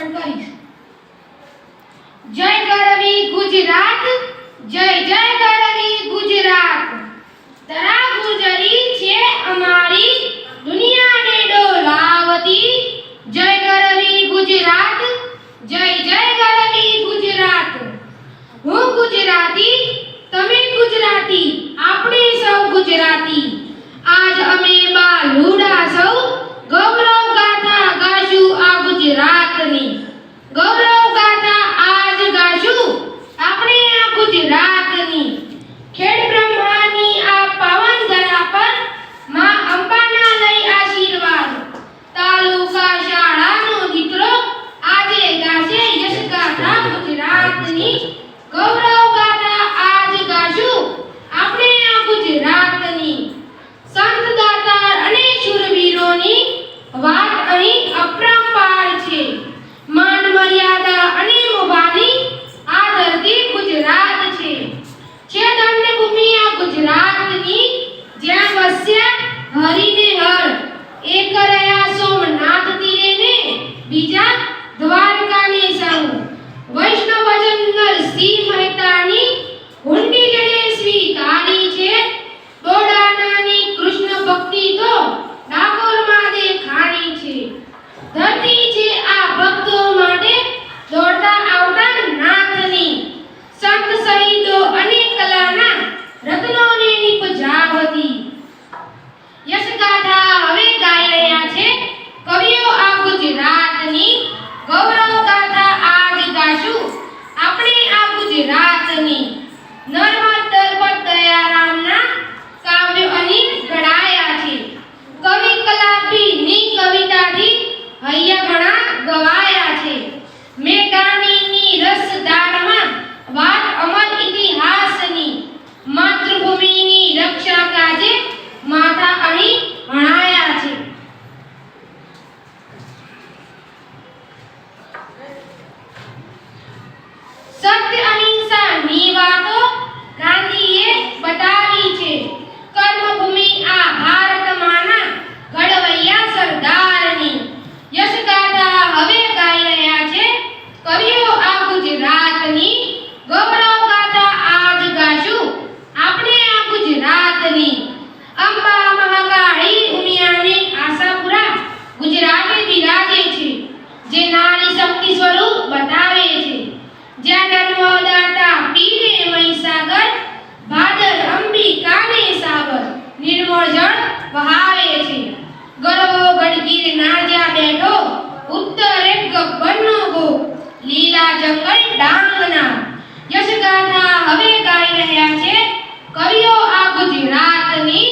ઉચ્ચારણ કરીશું. જય ગરવી ગુજરાત, જય જય ગરવી ગુજરાત. તરા ગુજરી છે અમારી દુનિયાને ડોલાવતી. જય ગરવી ગુજરાત, જય જય ગરવી ગુજરાત. હું ગુજરાતી, તમે ગુજરાતી, આપણે સૌ ગુજરાતી. આજ અમે બાલુડા સૌ ગૌરવ ગાથા ગાશું આ ગુજરાતની. ગૌરવ ગાથા આજ ગાશું આપણે આ ગુજરાતની. ખેડ બ્રહ્માની આ પાવન ધરા પર માં અંબાના લઈ આશીર્વાદ. તાલુકા શાળાનો દીકરો આજે ગાશે યશ ગાથા ગુજરાતની. ગૌરવ ગાથા આજ ગાશું આપણે આ ગુજરાતની. સંત દાતાર અને શૂરવીરોની વાત અહીં અપરંપાર છે. માન મર્યાદા અને મોભાની આ ધરતી ગુજરાત છે. ધન્ય ભૂમિ આ ગુજરાતની, જ્યાં વસ્યા હરિને હર. એક રહ્યા સોમનાથ તીરે ને બીજા દ્વારકાને સંગ. વૈષ્ણવજન નરસિંહ મહેતાની હુંડી જડે સ્વીકારી છે. દોડાનાની કૃષ્ણ ભક્તિ તો ડાકોરમાં દેખાણી છે. ધરતી છે આ ભક્તો માટે દોડતા આવતા નાથની. સંત શહીદો અને કલાના રત્નોને નિપજાવતી. યશ ગાથા હવે ગાઈ રહ્યા છે કવિઓ આ ગુજરાતની. ગૌરવ ગાથા આજ ગાશું આપણે આ ગુજરાતની. નર્મદ દલપત દયારામના કાવ્યો અહીં ઘડાયા છે. કવિ કલાપીની કવિતાથી હૈયા ઘણા ગવાયા છે. મેઘાણીની રસધારમાં વાત અમર ઇતિહાસની. માતૃભૂમિની રક્ષા કાજે માથા અહીં ભણાયા છે. સત્ય અહિંસાની વાતો ગાંધીએ બતાવી છે. કર્મભૂમિ આ ભારત માના ઘડવૈયા સરદારની. યશ ગાથા હવે ગાઈ રહ્યા છે કવિઓ આ ગુજરાતની. ગૌરવ ગાથા આજ ગાશું આપણે આ ગુજરાતની. અંબા મહાકાળી ઉમિયાને આશાપુરા ગુજરાતે બિરાજે છે, જે નારી શક્તિ સ્વરૂપ બતાવે છે. જ્યાં નર્મદા પીને મહીસાગર, ભાદર અંબિકાને સાગર નિર્મળ જળ વહાવે છે. ગરવો ગઢગીર નાજા બેઠો ઉત્તરે ગબ્બરનો ગો લીલા જંગલ ડાંગના. યશ ગાથા હવે ગાઈ રહ્યા છે કવિઓ આ ગુજરાતની.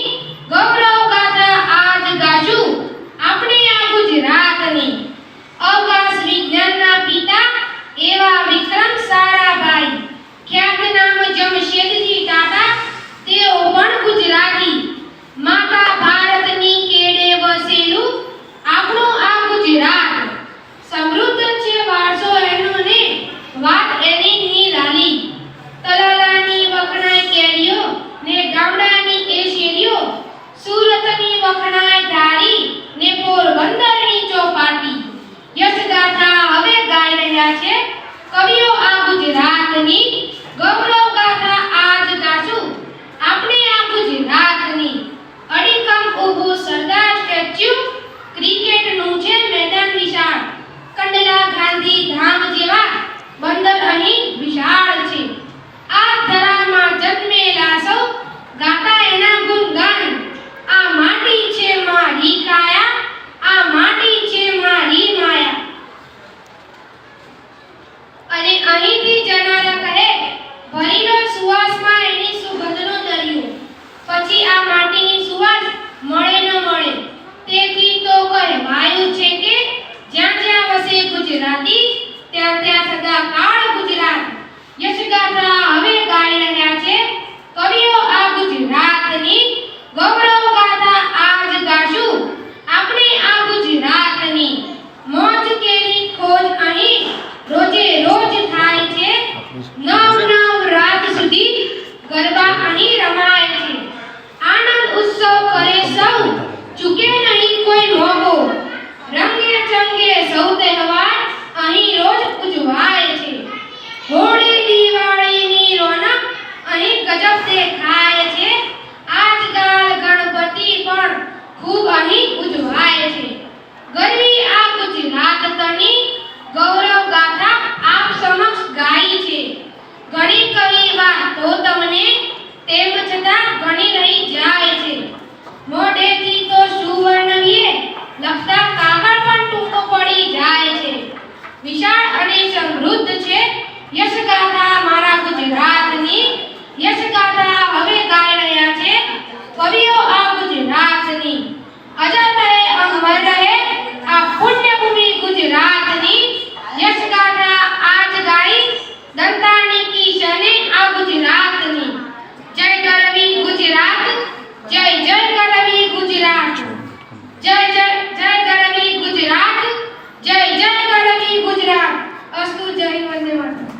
ગૌરવ ગાથા આજ ગાશું આપણે આ ગુજરાતની. અવકાશ વિજ્ઞાનના પિતા એવા વિક્રમ સારાભાઈ, ખ્યાતનામ જમશેદજી ટાટા, તેઓ પણ ગુજરાતી. માતા ભારતની કેડે વસેલું આપણું આ ગુજરાત. સમૃદ્ધ છે વારસો એનો ને વાત એની નિરાલી. તલાલાની વખણાઈ કેરીઓ ને ગામડાની એ શેરી વિશાળ અને સમૃદ્ધ છે યશગાથા મારા ગુજરાતની યશગાથા હવે ગાઈ રહ્યા છે કવિઓ આ ગુજરાતની અજર રહે અમર રહે આ પુણ્ય ભૂમિ ગુજરાતની યશગાથા આજ ગાઈ દંતાણી કી શને આ ગુજરાતની જય ગરવી ગુજરાત જય જય ગરવી ગુજરાત જય જય જય ગરવી ગુજરાત જય જય ગરવી ગુજરાત અસ્તુ જય વંદે માતરમ